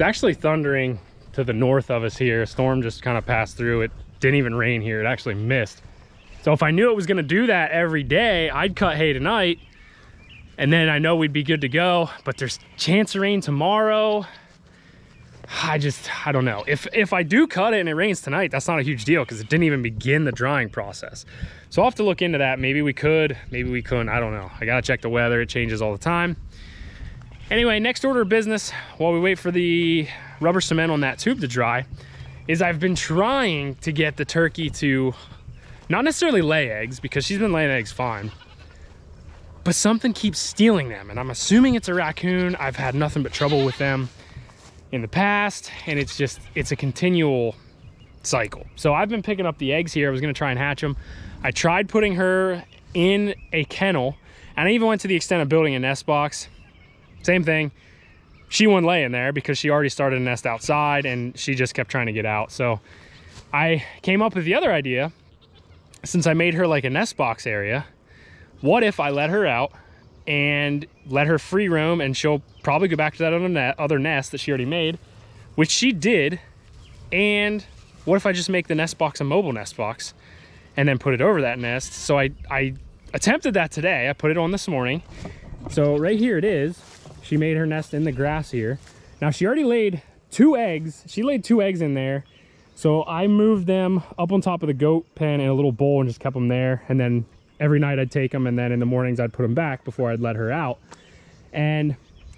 It's actually thundering to the north of us here. A storm just kind of passed through. It didn't even rain here. It actually missed. So if I knew it was gonna do that every day, I'd cut hay tonight and then I know we'd be good to go. But there's chance of rain tomorrow. I don't know. If I do cut it and it rains tonight, that's not a huge deal because it didn't even begin the drying process. So I'll have to look into that. Maybe we could, maybe we couldn't. I don't know. I gotta check the weather. It changes all the time. Anyway, next order of business while we wait for the rubber cement on that tube to dry is I've been trying to get the turkey to not necessarily lay eggs because she's been laying eggs fine, but something keeps stealing them. And I'm assuming it's a raccoon. I've had nothing but trouble with them in the past, and it's a continual cycle. So I've been picking up the eggs here. I was gonna try and hatch them. I tried putting her in a kennel, and I even went to the extent of building a nest box. Same thing. She wouldn't lay in there because she already started a nest outside and she just kept trying to get out. So I came up with the other idea. Since I made her like a nest box area, what if I let her out and let her free roam, and she'll probably go back to that other nest that she already made, which she did. And what if I just make the nest box a mobile nest box and then put it over that nest? So I attempted that today. I put it on this morning. So right here it is. She made her nest in the grass here. Now she already laid 2 eggs. She laid 2 eggs in there. So I moved them up on top of the goat pen in a little bowl and just kept them there. And then every night I'd take them, and then in the mornings I'd put them back before I'd let her out. And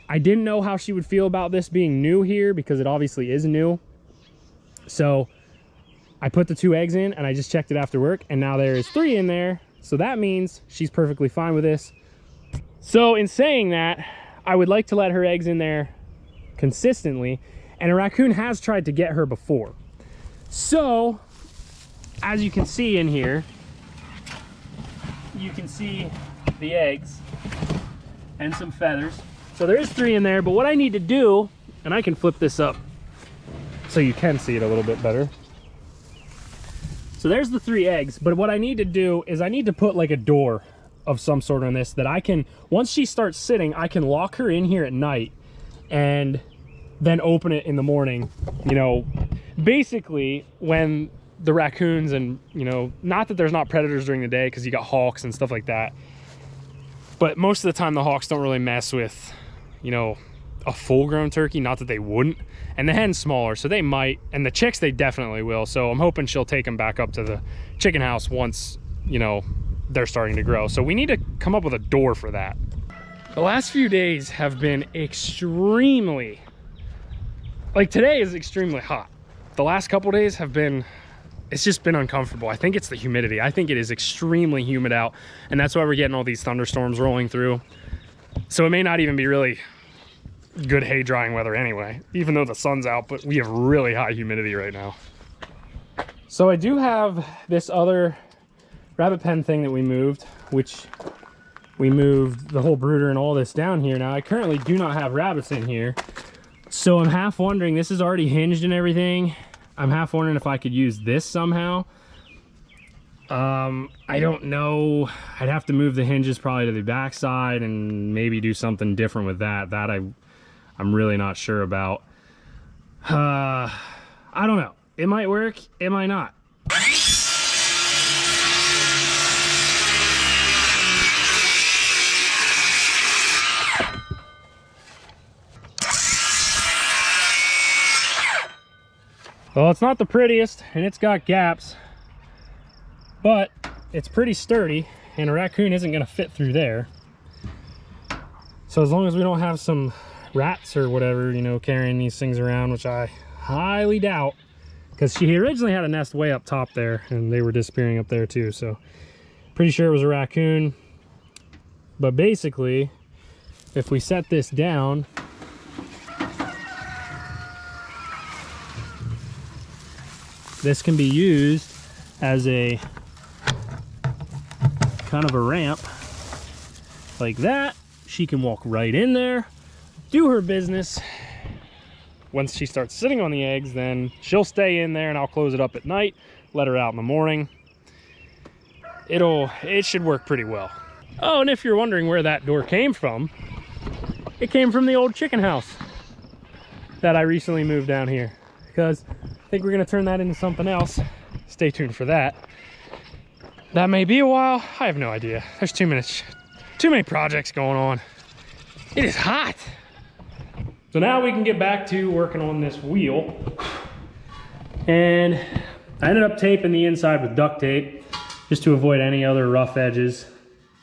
I didn't know how she would feel about this being new here because it obviously is new. So I put the 2 eggs in and I just checked it after work, and now there is 3 in there. So that means she's perfectly fine with this. So in saying that, I would like to let her eggs in there consistently, and a raccoon has tried to get her before. So as you can see in here, you can see the eggs and some feathers. So there is 3 in there, but what I need to do, and I can flip this up so you can see it a little bit better. So there's the 3 eggs, but what I need to do is I need to put like a door of some sort on this that I can, once she starts sitting, I can lock her in here at night and then open it in the morning. You know, basically when the raccoons, and you know, not that there's not predators during the day because you got hawks and stuff like that, but most of the time the hawks don't really mess with, you know, a full-grown turkey. Not that they wouldn't, and the hen's smaller, so they might, and the chicks they definitely will. So I'm hoping she'll take them back up to the chicken house once, you know, they're starting to grow. So we need to come up with a door for that. The last few days have been extremely, like today is extremely hot. The last couple days have been, it's just been uncomfortable. I think it's the humidity. I think it is extremely humid out, and that's why we're getting all these thunderstorms rolling through. So it may not even be really good hay drying weather anyway, even though the sun's out, but we have really high humidity right now. So I do have this other rabbit pen thing that we moved, which we moved the whole brooder and all this down here. Now I currently do not have rabbits in here, so I'm half wondering, this is already hinged and everything, I'm half wondering if I could use this somehow. I don't know. I'd have to move the hinges probably to the back side and maybe do something different with that. I'm really not sure about. I don't know. It might work, it might not. Well, it's not the prettiest and it's got gaps, but it's pretty sturdy and a raccoon isn't gonna fit through there. So as long as we don't have some rats or whatever, you know, carrying these things around, which I highly doubt, because she originally had a nest way up top there and they were disappearing up there too. So pretty sure it was a raccoon. But basically, if we set this down, this can be used as a kind of a ramp like that. She can walk right in there, do her business. Once she starts sitting on the eggs, then she'll stay in there and I'll close it up at night, let her out in the morning. It should work pretty well. Oh, and if you're wondering where that door came from, it came from the old chicken house. that I recently moved down here, because I think we're gonna turn that into something else. Stay tuned for that. That may be a while, I have no idea. There's too many projects going on. It is hot. So now we can get back to working on this wheel. And I ended up taping the inside with duct tape just to avoid any other rough edges.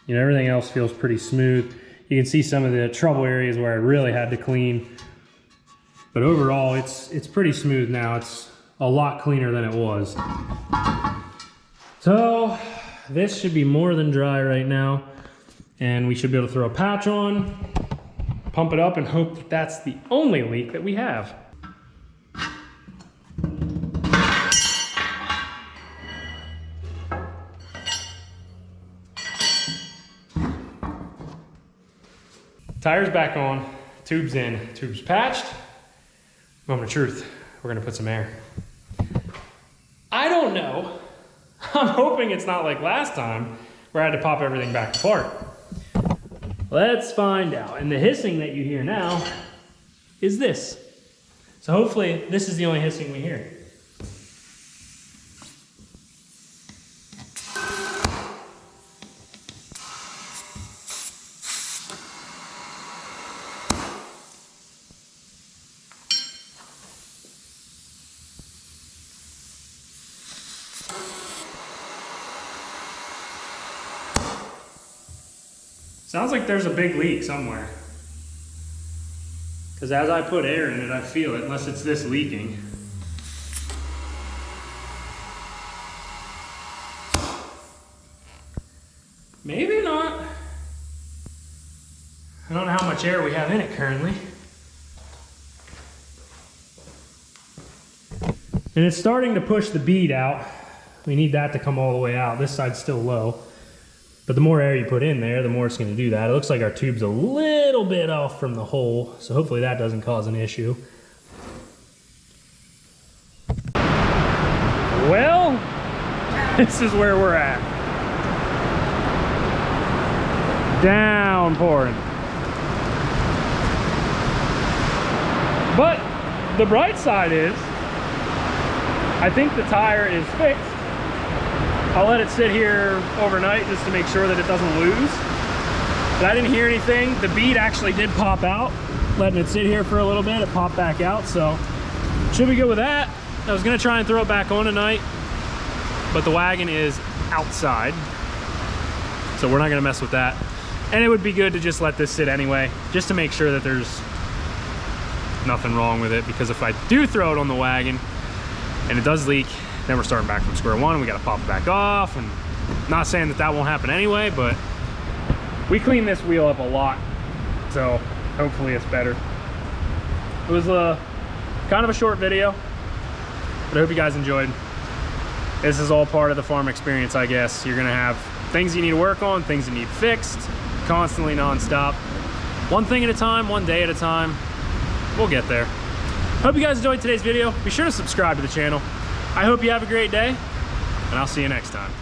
You know, everything else feels pretty smooth. You can see some of the trouble areas where I really had to clean. But overall, it's pretty smooth now. It's a lot cleaner than it was. So this should be more than dry right now. And we should be able to throw a patch on, pump it up, and hope that that's the only leak that we have. Tires back on, tubes in, tubes patched. Moment of truth, we're gonna put some air. I don't know. I'm hoping it's not like last time where I had to pop everything back apart. Let's find out. And the hissing that you hear now is this. So hopefully this is the only hissing we hear. Sounds like there's a big leak somewhere. Because as I put air in it, I feel it, unless it's this leaking. Maybe not. I don't know how much air we have in it currently. And it's starting to push the bead out. We need that to come all the way out. This side's still low. But the more air you put in there, the more it's going to do that. It looks like our tube's a little bit off from the hole, so hopefully that doesn't cause an issue. Well, this is where we're at. Downpouring. But the bright side is, I think the tire is fixed. I'll let it sit here overnight just to make sure that it doesn't lose. But I didn't hear anything. The bead actually did pop out. Letting it sit here for a little bit, it popped back out, so should be good with that. I was gonna try and throw it back on tonight, but the wagon is outside, so we're not gonna mess with that. And it would be good to just let this sit anyway, just to make sure that there's nothing wrong with it, because if I do throw it on the wagon and it does leak, then we're starting back from square one. We got to pop it back off, and not saying that that won't happen anyway, but we cleaned this wheel up a lot, so hopefully it's better. It was kind of a short video, but I hope you guys enjoyed. This is all part of the farm experience, I guess. You're gonna have things you need to work on, things you need fixed, constantly nonstop. One thing at a time, one day at a time. We'll get there. Hope you guys enjoyed today's video. Be sure to subscribe to the channel. I hope you have a great day, and I'll see you next time.